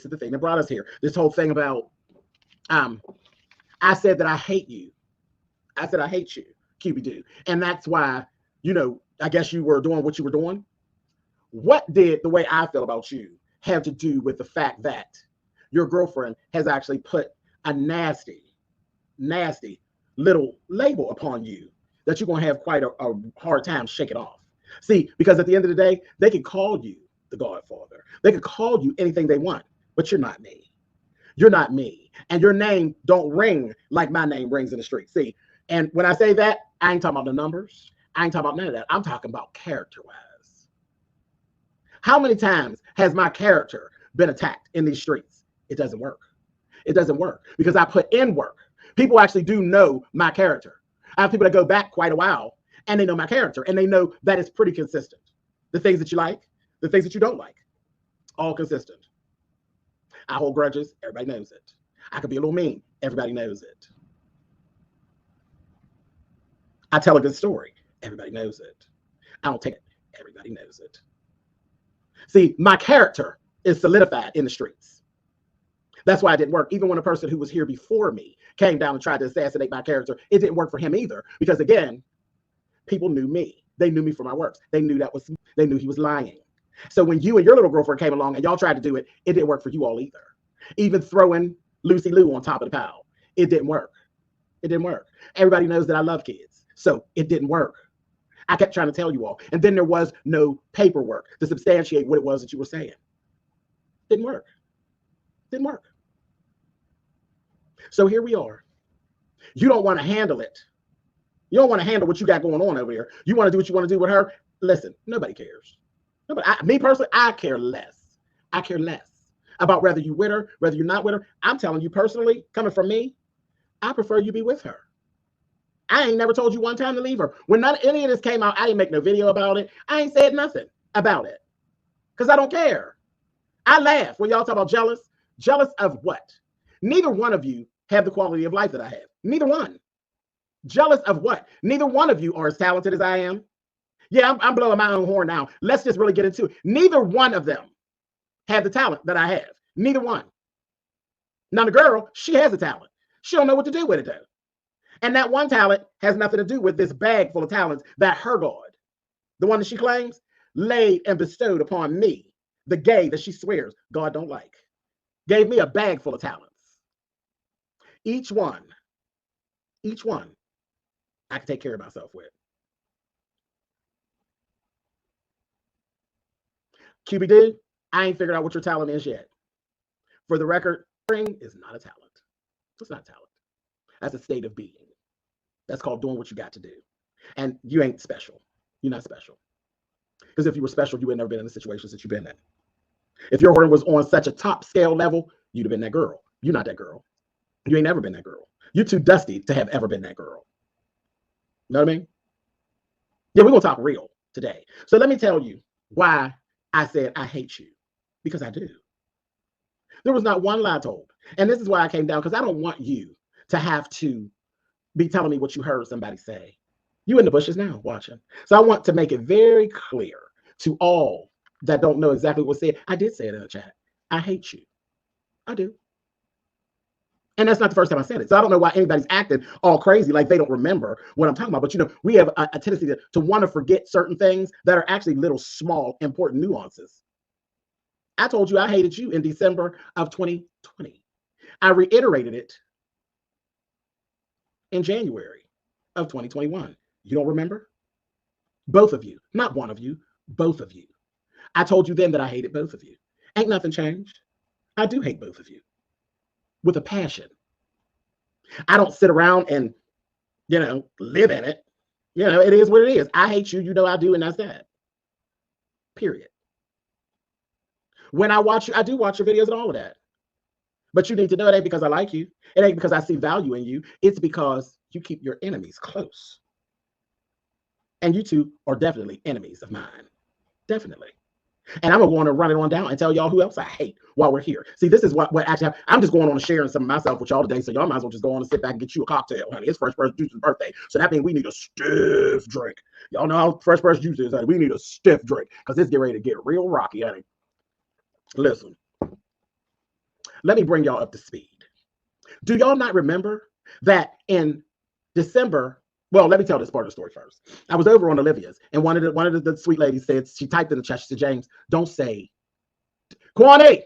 is the thing that brought us here. This whole thing about, I said that I hate you. I said I hate you, QB. And that's why, I guess you were doing what you were doing. What did the way I feel about you have to do with the fact that your girlfriend has actually put a nasty, nasty little label upon you that you're going to have quite a hard time shaking off? See, because at the end of the day, they can call you the Godfather. They could call you anything they want, but you're not me. You're not me. And your name don't ring like my name rings in the street. See, and when I say that, I ain't talking about the numbers. I ain't talking about none of that. I'm talking about character-wise. How many times has my character been attacked in these streets? It doesn't work. It doesn't work because I put in work. People actually do know my character. I have people that go back quite a while and they know my character and they know that it's pretty consistent. The things that you like, the things that you don't like, all consistent. I hold grudges. Everybody knows it. I could be a little mean. Everybody knows it. I tell a good story. Everybody knows it. I don't take it. Everybody knows it. See, my character is solidified in the streets. That's why it didn't work. Even when a person who was here before me came down and tried to assassinate my character, it didn't work for him either. Because again, people knew me. They knew me for my works. They knew he was lying. So when you and your little girlfriend came along and y'all tried to do it, it didn't work for you all either. Even throwing Lucy Lou on top of the pile, it didn't work. It didn't work. Everybody knows that I love kids. So it didn't work. I kept trying to tell you all. And then there was no paperwork to substantiate what it was that you were saying. Didn't work. Didn't work. So here we are. You don't want to handle it. You don't want to handle what you got going on over here. You want to do what you want to do with her. Listen, nobody cares. Nobody, me personally, I care less. I care less about whether you with her, whether you're not with her. I'm telling you personally, coming from me, I prefer you be with her. I ain't never told you one time to leave her. When any of this came out, I didn't make no video about it. I ain't said nothing about it because I don't care. I laugh when y'all talk about jealous. Jealous of what? Neither one of you have the quality of life that I have. Neither one. Jealous of what? Neither one of you are as talented as I am. Yeah, I'm blowing my own horn now. Let's just really get into it. Neither one of them have the talent that I have. Neither one. Now the girl, she has a talent. She don't know what to do with it though. And that one talent has nothing to do with this bag full of talents that her God, the one that she claims, laid and bestowed upon me, the gay that she swears God don't like, gave me a bag full of talents. Each one, I can take care of myself with. QBD, I ain't figured out what your talent is yet. For the record, swearing is not a talent. It's not talent. That's a state of being. That's called doing what you got to do. And you ain't special. You're not special. Because if you were special, you would never been in the situations that you've been in. If your word was on such a top scale level, you'd have been that girl. You're not that girl. You ain't never been that girl. You're too dusty to have ever been that girl. You know what I mean? Yeah, we're going to talk real today. So let me tell you why I said I hate you. Because I do. There was not one lie told. And this is why I came down, because I don't want you to have to be telling me what you heard somebody say. You in the bushes now watching. So I want to make it very clear to all that don't know exactly what was said. I did say it in the chat. I hate you. I do. And that's not the first time I said it. So I don't know why anybody's acting all crazy like they don't remember what I'm talking about. But, we have a tendency to want to forget certain things that are actually little, small, important nuances. I told you I hated you in December of 2020. I reiterated it in January of 2021. You don't remember? Both of you, not one of you, both of you. I told you then that I hated both of you. Ain't nothing changed. I do hate both of you with a passion. I don't sit around and, live in it. It is what it is. I hate you, I do, and that's that. Period. When I watch you, I do watch your videos and all of that. But you need to know it ain't because I like you. It ain't because I see value in you. It's because you keep your enemies close. And you two are definitely enemies of mine. Definitely. And I'm going to run it on down and tell y'all who else I hate while we're here. See, this is what actually happened. I'm just going on and sharing some of myself with y'all today. So y'all might as well just go on and sit back and get you a cocktail, honey. It's Fresh Press Juice's birthday. So that means we need a stiff drink. Y'all know how Fresh Press Juice is, honey. We need a stiff drink because it's getting ready to get real rocky, honey. Listen. let me bring y'all up to speed. Do y'all not remember that in December? Well, let me tell this part of the story first. I was over on Olivia's, and one of the sweet ladies said, she typed in the chat, she said, James, don't say, Kwane,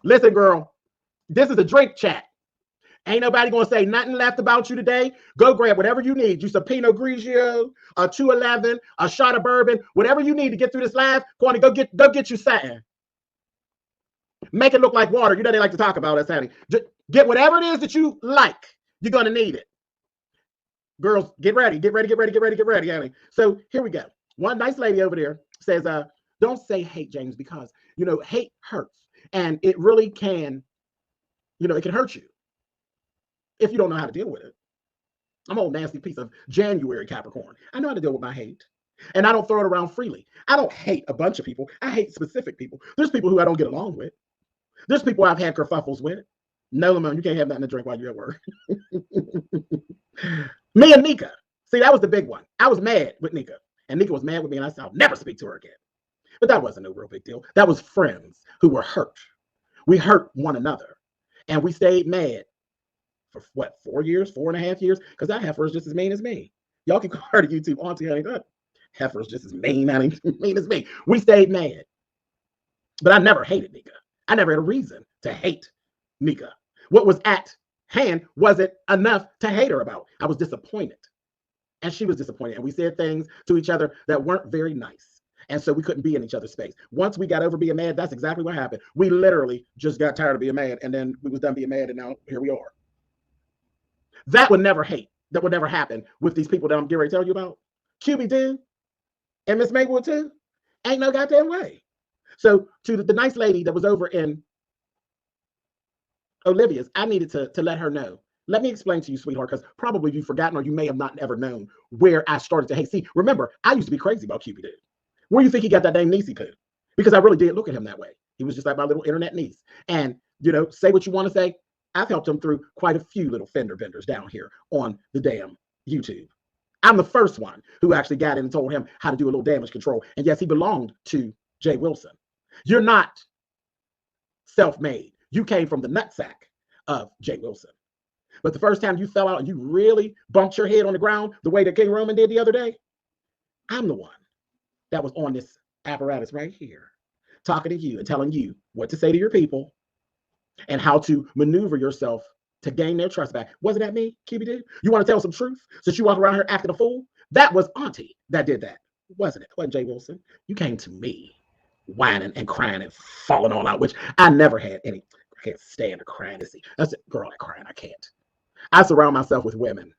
listen, girl, this is a drink chat. Ain't nobody gonna say nothing left about you today. Go grab whatever you need. You some Pinot Grigio, a 211, a shot of bourbon, whatever you need to get through this live. Kwane, go get you something. Make it look like water. You know they like to talk about us, honey. Just get whatever it is that you like. You're gonna need it. Girls, get ready, honey. So here we go. One nice lady over there says, don't say hate, James, because hate hurts. And it really can, it can hurt you if you don't know how to deal with it. I'm an old nasty piece of January Capricorn. I know how to deal with my hate. And I don't throw it around freely. I don't hate a bunch of people. I hate specific people. There's people who I don't get along with. There's people I've had kerfuffles with. No, Lamone, you can't have nothing to drink while you're at work. Me and Nika. See, that was the big one. I was mad with Nika. And Nika was mad with me, and I said, I'll never speak to her again. But that wasn't no real big deal. That was friends who were hurt. We hurt one another. And we stayed mad for what, 4 years, 4.5 years? Because that heifer is just as mean as me. Y'all can call her to YouTube, Auntie Honey. That heifer is just as mean, honey, mean as me. We stayed mad. But I never hated Nika. I never had a reason to hate Nika. What was at hand wasn't enough to hate her about. I was disappointed. And she was disappointed. And we said things to each other that weren't very nice. And so we couldn't be in each other's space. Once we got over being mad, that's exactly what happened. We literally just got tired of being mad, and then we was done being mad, and now here we are. That would never happen with these people that I'm getting ready to tell you about. QB Doo and Miss Maywood too. Ain't no goddamn way. So to the nice lady that was over in Olivia's, I needed to let her know. Let me explain to you, sweetheart, because probably you've forgotten or you may have not ever known where I started to hate. See, remember, I used to be crazy about QB Doo. Where do you think he got that name Niecy poo? Because I really did look at him that way. He was just like my little internet niece. And, say what you want to say. I've helped him through quite a few little fender benders down here on the damn YouTube. I'm the first one who actually got in and told him how to do a little damage control. And yes, he belonged to Jay Wilson. You're not self-made. You came from the nutsack of Jay Wilson. But the first time you fell out and you really bumped your head on the ground the way that King Roman did the other day, I'm the one that was on this apparatus right here, talking to you and telling you what to say to your people and how to maneuver yourself to gain their trust back. Wasn't that me, QB Doo? You want to tell some truth since you walk around here acting a fool? That was Auntie that did that, wasn't it? It wasn't Jay Wilson. You came to me whining and crying and falling all out, which I never had any. I can't stand the crying. That's it, girl, that crying, I can't. I surround myself with women.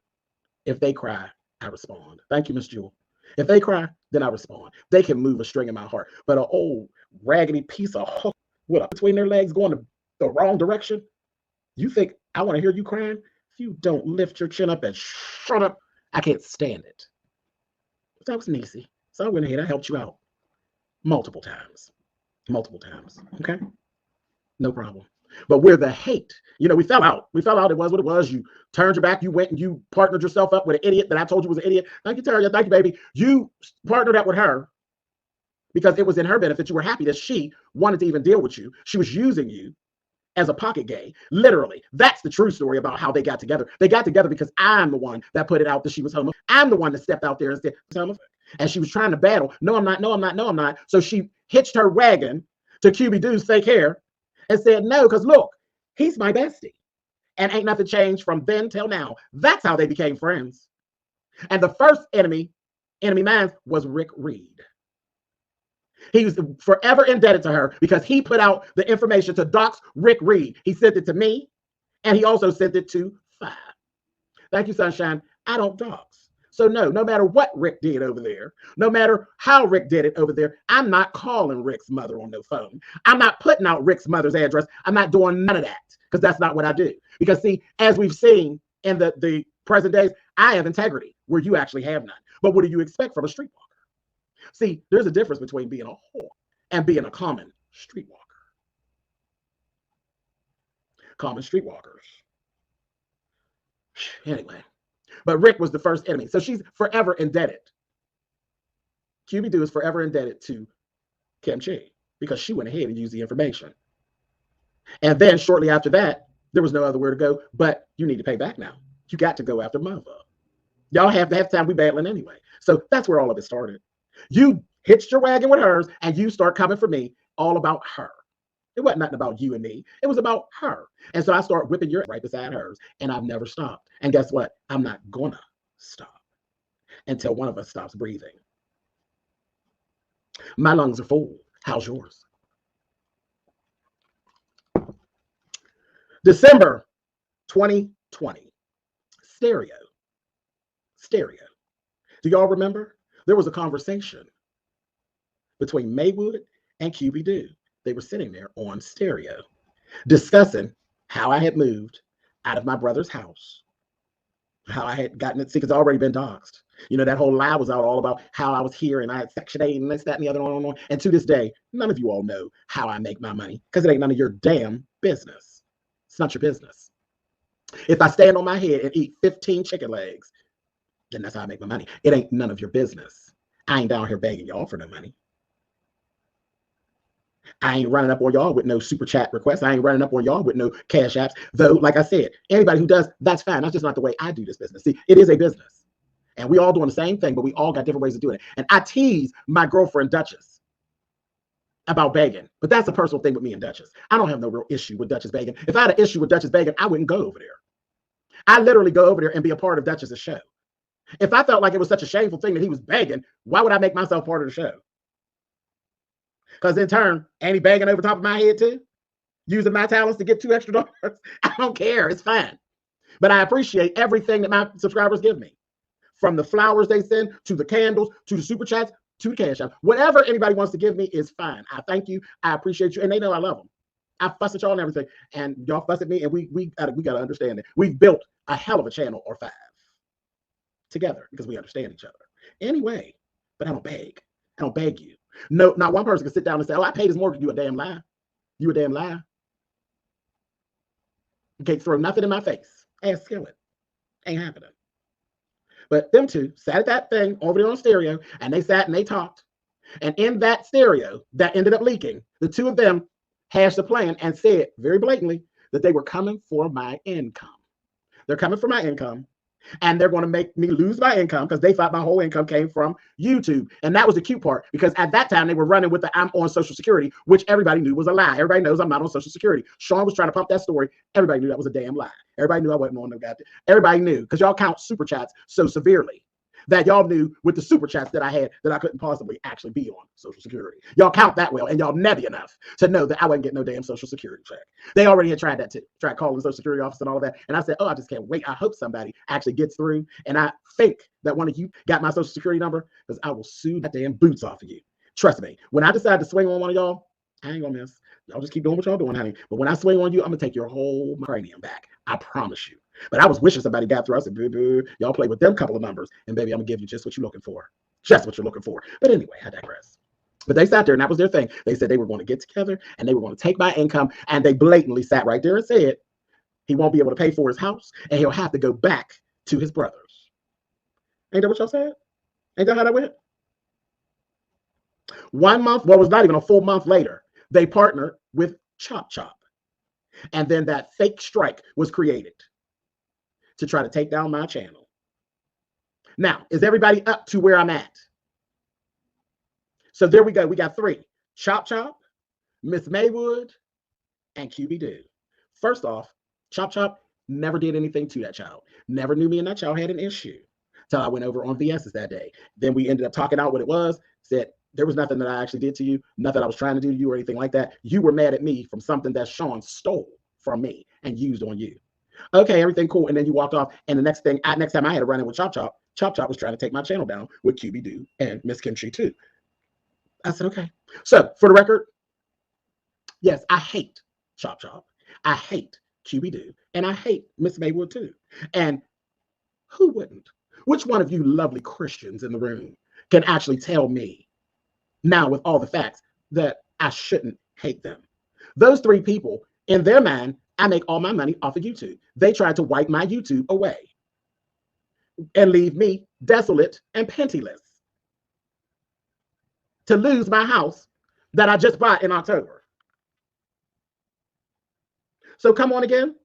If they cry, I respond. Thank you, Miss Jewel. If they cry, then I respond. They can move a string in my heart. But an old raggedy piece of hook with between their legs going the wrong direction, you think I want to hear you crying? If you don't lift your chin up and shut up, I can't stand it. But that was Niecy. So I went ahead, I helped you out multiple times. Okay? No problem. But where the hate, we fell out. It was what it was. You turned your back. You went and you partnered yourself up with an idiot that I told you was an idiot. Thank you, Terry. Thank you, baby. You partnered up with her because it was in her benefit. You were happy that she wanted to even deal with you. She was using you as a pocket gay. Literally. That's the true story about how they got together. They got together because I'm the one that put it out that she was homophobic. I'm the one that stepped out there and said homophobic. And she was trying to battle. No, I'm not. No, I'm not. No, I'm not. So she hitched her wagon to QB Doo's fake hair and said, no, because look, he's my bestie. And ain't nothing changed from then till now. That's how they became friends. And the first enemy mine, was Rick Reed. He was forever indebted to her because he put out the information to dox Rick Reed. He sent it to me, and he also sent it to Fyebabe. Thank you, Sunshine. I don't dox. So no matter what Rick did over there, no matter how Rick did it over there, I'm not calling Rick's mother on the phone. I'm not putting out Rick's mother's address. I'm not doing none of that because that's not what I do. Because see, as we've seen in the present days, I have integrity where you actually have none. But what do you expect from a streetwalker? See, there's a difference between being a whore and being a common streetwalker. Common streetwalkers. Anyway. But Rick was the first enemy. So she's forever indebted. QB Doo is forever indebted to Kim Chi because she went ahead and used the information. And then shortly after that, there was no other where to go, but you need to pay back now. You got to go after mother. Y'all have to have time we battling anyway. So that's where all of it started. You hitched your wagon with hers and you start coming for me all about her. It wasn't nothing about you and me. It was about her. And so I start whipping your right beside hers, and I've never stopped. And guess what? I'm not gonna stop until one of us stops breathing. My lungs are full. How's yours? December 2020. Stereo. Do y'all remember? There was a conversation between Maywood and QB. They were sitting there on stereo discussing how I had moved out of my brother's house, how I had gotten it, see, because it's already been doxxed. You know, that whole lie was out all about how I was here and I had Section 8 and this, that, and the other, on. And to this day, none of you all know how I make my money because it ain't none of your damn business. It's not your business. If I stand on my head and eat 15 chicken legs, then that's how I make my money. It ain't none of your business. I ain't down here begging y'all for no money. I ain't running up on y'all with no super chat requests. I ain't running up on y'all with no cash apps. Though, like I said, anybody who does, that's fine. That's just not the way I do this business. See, it is a business. And we all doing the same thing, but we all got different ways of doing it. And I tease my girlfriend, Duchess, about begging. But that's a personal thing with me and Duchess. I don't have no real issue with Duchess begging. If I had an issue with Duchess begging, I wouldn't go over there. I literally go over there and be a part of Duchess's show. If I felt like it was such a shameful thing that he was begging, why would I make myself part of the show? Because in turn, ain't he banging over top of my head too? Using my talents to get $2 extra. I don't care. It's fine. But I appreciate everything that my subscribers give me. From the flowers they send, to the candles, to the super chats, to the cash app. Whatever anybody wants to give me is fine. I thank you. I appreciate you. And they know I love them. I fuss at y'all and everything. And y'all fuss at me. And we got to understand it. We've built a hell of a channel or 5 together because we understand each other. Anyway, but I don't beg. I don't beg you. No, not one person can sit down and say, oh, I paid his mortgage. You a damn lie. You a damn lie. You can't throw nothing in my face. Ask Skillet. Ain't happening. But them two sat at that thing over there on stereo, and they sat and they talked. And in that stereo that ended up leaking, the two of them hashed a plan and said very blatantly that they were coming for my income. They're coming for my income. And they're going to make me lose my income because they thought my whole income came from YouTube. And that was the cute part, because at that time they were running with the I'm on Social Security, which everybody knew was a lie. Everybody knows I'm not on Social Security. Shawn was trying to pump that story. Everybody knew that was a damn lie. Everybody knew I wasn't on no goddamn. Everybody knew, because y'all count super chats so severely that y'all knew with the super chats that I had that I couldn't possibly actually be on Social Security. Y'all count that well, and y'all nebby enough to know that I wasn't getting no damn Social Security check. They already had tried that too, tried calling the Social Security office and all of that. And I said, oh, I just can't wait. I hope somebody actually gets through. And I think that one of you got my Social Security number, because I will sue that damn boots off of you. Trust me, when I decide to swing on one of y'all, I ain't gonna miss. Y'all just keep doing what y'all doing, honey. But when I swing on you, I'm gonna take your whole cranium back. I promise you. But I was wishing somebody got through. I said, boo, y'all play with them couple of numbers, and baby, I'm gonna give you just what you're looking for. Just what you're looking for. But anyway, I digress. But they sat there, and that was their thing. They said they were going to get together, and they were going to take my income, and they blatantly sat right there and said he won't be able to pay for his house, and he'll have to go back to his brothers. Ain't that what y'all said? Ain't that how that went? 1 month, well, it was not even a full month later, they partnered with Chop Chop. And then that fake strike was created to try to take down my channel. Now, is everybody up to where I'm at? So there we go. We got 3. Chop Chop, Miss Maywood, and QB. First off, Chop Chop never did anything to that child. Never knew me and that child had an issue till I went over on VS's that day. Then we ended up talking out what it was, said there was nothing that I actually did to you, nothing I was trying to do to you or anything like that. You were mad at me from something that Shawn stole from me and used on you. Okay, everything cool. And then you walked off. And the next time I had to run in with Chop Chop, Chop Chop was trying to take my channel down with QB and Miss Kimchi too. I said, okay. So for the record, yes, I hate Chop Chop. I hate QB and I hate Miss Maywood too. And who wouldn't? Which one of you lovely Christians in the room can actually tell me now with all the facts that I shouldn't hate them? Those 3 people, in their mind, I make all my money off of YouTube. They tried to wipe my YouTube away and leave me desolate and penniless to lose my house that I just bought in October. So come on again.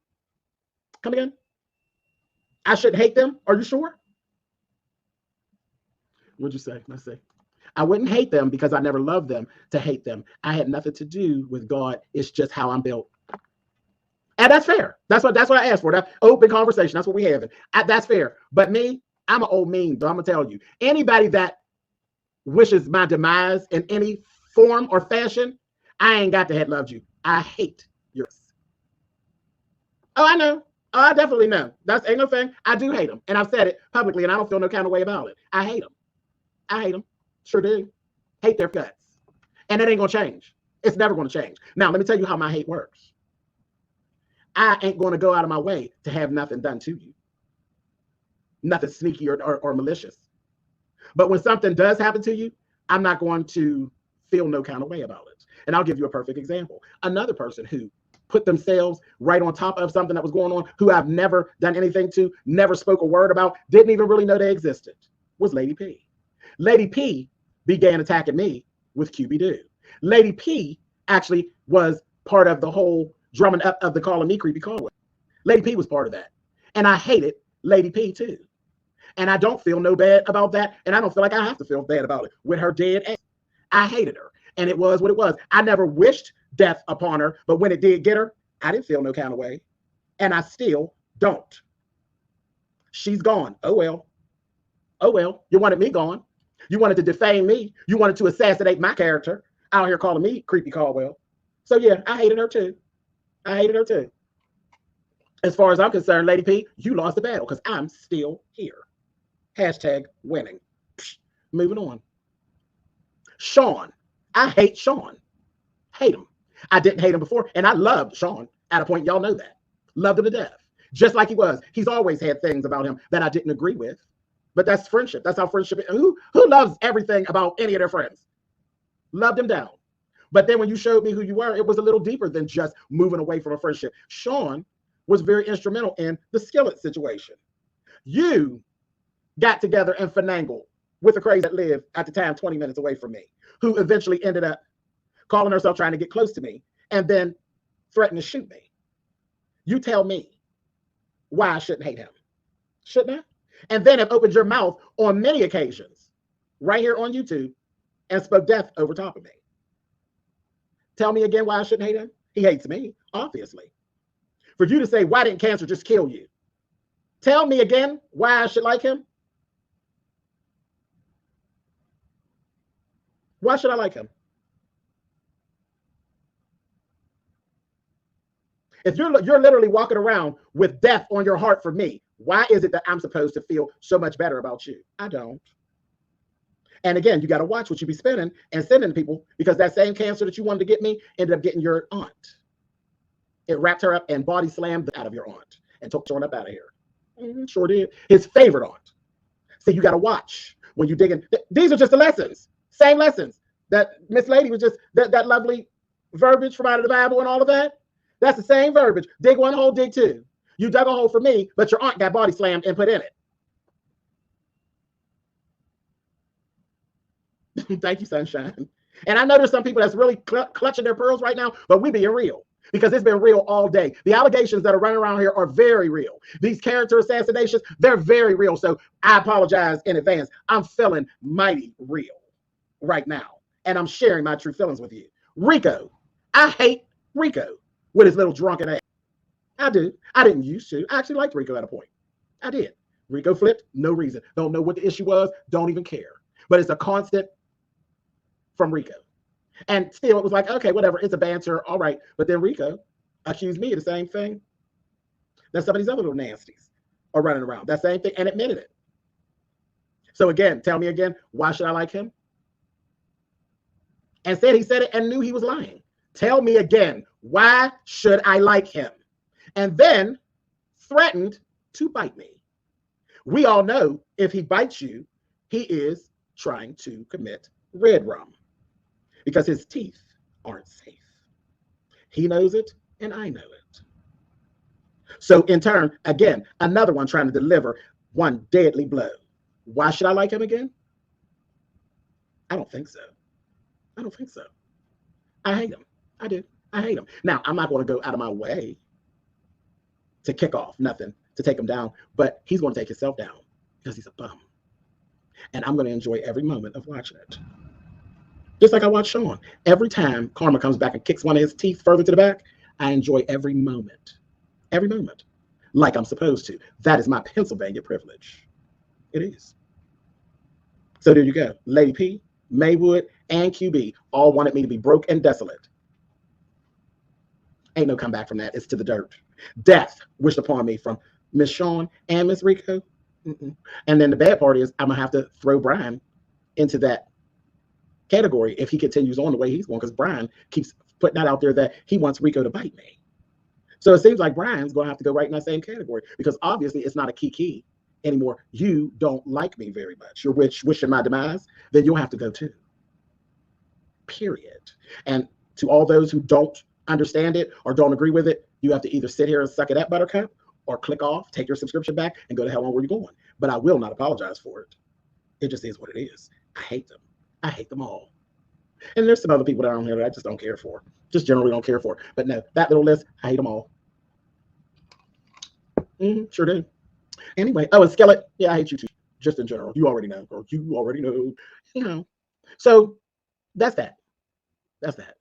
Come again. I shouldn't hate them. Are you sure? What'd you say? Let's see. I wouldn't hate them because I never loved them to hate them. I had nothing to do with God. It's just how I'm built. And that's fair. That's what I asked for. That open conversation. That's what we have. That's fair. But me, I'm an old mean. So I'm gonna tell you. Anybody that wishes my demise in any form or fashion, I ain't got to have loved you. I hate yours. Oh, I know. Oh, I definitely know. That's ain't no thing. I do hate them. And I've said it publicly, and I don't feel no kind of way about it. I hate them. I hate them. Sure do. Hate their guts. And it ain't going to change. It's never going to change. Now, let me tell you how my hate works. I ain't going to go out of my way to have nothing done to you. Nothing sneaky or malicious. But when something does happen to you, I'm not going to feel no kind of way about it. And I'll give you a perfect example. Another person who put themselves right on top of something that was going on, who I've never done anything to, never spoke a word about, didn't even really know they existed, was Lady P. Lady P began attacking me with QB-Do. Lady P actually was part of the whole drumming up of the calling me creepy call. Lady P was part of that. And I hated Lady P too. And I don't feel no bad about that. And I don't feel like I have to feel bad about it. With her dead ass, I hated her. And it was what it was. I never wished death upon her. But when it did get her, I didn't feel no kind of way. And I still don't. She's gone. Oh, well. Oh, well. You wanted me gone. You wanted to defame me. You wanted to assassinate my character out here calling me Creepy Caldwell. So, yeah, I hated her too. I hated her too. As far as I'm concerned, Lady P, you lost the battle because I'm still here. Hashtag winning. Moving on. Shawn. I hate Shawn. Hate him. I didn't hate him before, and I loved Shawn at a point. Y'all know that. Loved him to death. Just like he was. He's always had things about him that I didn't agree with. But that's friendship. That's how friendship is. Who loves everything about any of their friends? Loved him down. But then when you showed me who you were, it was a little deeper than just moving away from a friendship. Shawn was very instrumental in the Skillet situation. You got together and finangled with a crazy that lived at the time 20 minutes away from me, who eventually ended up calling herself trying to get close to me and then threatened to shoot me. You tell me why I shouldn't hate him. Shouldn't I? And then have opened your mouth on many occasions, right here on YouTube, and spoke death over top of me. Tell me again why I shouldn't hate him. He hates me, obviously. For you to say, why didn't cancer just kill you? Tell me again why I should like him. Why should I like him? If you're literally walking around with death on your heart for me, why is it that I'm supposed to feel so much better about you? I don't. And again, you got to watch what you be spending and sending to people, because that same cancer that you wanted to get me ended up getting your aunt. It wrapped her up and body slammed out of your aunt and took Shawn up out of here. Sure did. His favorite aunt. So you got to watch when you dig in. These are just the lessons. Same lessons that Miss Lady was just, that lovely verbiage from out of the Bible and all of that. That's the same verbiage. Dig one hole, dig two. You dug a hole for me, but your aunt got body slammed and put in it. Thank you, Sunshine. And I know there's some people that's really clutching their pearls right now, but we being real, because it's been real all day. The allegations that are running around here are very real. These character assassinations, they're very real. So I apologize in advance. I'm feeling mighty real right now, and I'm sharing my true feelings with you. Rico, I hate Rico with his little drunken ass. I do. I didn't used to. I actually liked Rico at a point. I did. Rico flipped, no reason. Don't know what the issue was. Don't even care. But it's a constant from Rico. And still, it was like, okay, whatever. It's a banter. All right. But then Rico accused me of the same thing that some of these other little nasties are running around. That same thing, and admitted it. So again, tell me again, why should I like him? And said he said it and knew he was lying. Tell me again, why should I like him? And then threatened to bite me. We all know if he bites you, he is trying to commit red rum, because his teeth aren't safe. He knows it, and I know it. So in turn, again, another one trying to deliver one deadly blow. Why should I like him again? I don't think so. I don't think so. I hate him. I do. I hate him. Now, I'm not going to go out of my way to kick off, nothing to take him down, but he's going to take himself down because he's a bum. And I'm going to enjoy every moment of watching it. Just like I watch Shawn. Every time Karma comes back and kicks one of his teeth further to the back, I enjoy every moment. Every moment. Like I'm supposed to. That is my Pennsylvania privilege. It is. So there you go. Lady P, Maywood, and QB all wanted me to be broke and desolate. Ain't no comeback from that. It's to the dirt. Death wished upon me from Miss Shawn and Miss Rico. And then the bad part is I'm going to have to throw Briiinneee into that category if he continues on the way he's going, because Briiinneee keeps putting that out there that he wants Rico to bite me. So it seems like Briiinnee's going to have to go right in that same category, because obviously it's not a kiki anymore. You don't like me very much. You're wishing my demise, then you'll have to go too. Period. And to all those who don't understand it or don't agree with it, you have to either sit here and suck it at, buttercup, or click off, take your subscription back, and go to hell on where you're going. But I will not apologize for it. It just is what it is. I hate them. I hate them all. And there's some other people down here that I just don't care for. Just generally don't care for. But no, that little list, I hate them all. Sure do. Anyway, oh, and Skillet, yeah, I hate you too. Just in general. You already know, or you already know. You know. So that's that. That's that.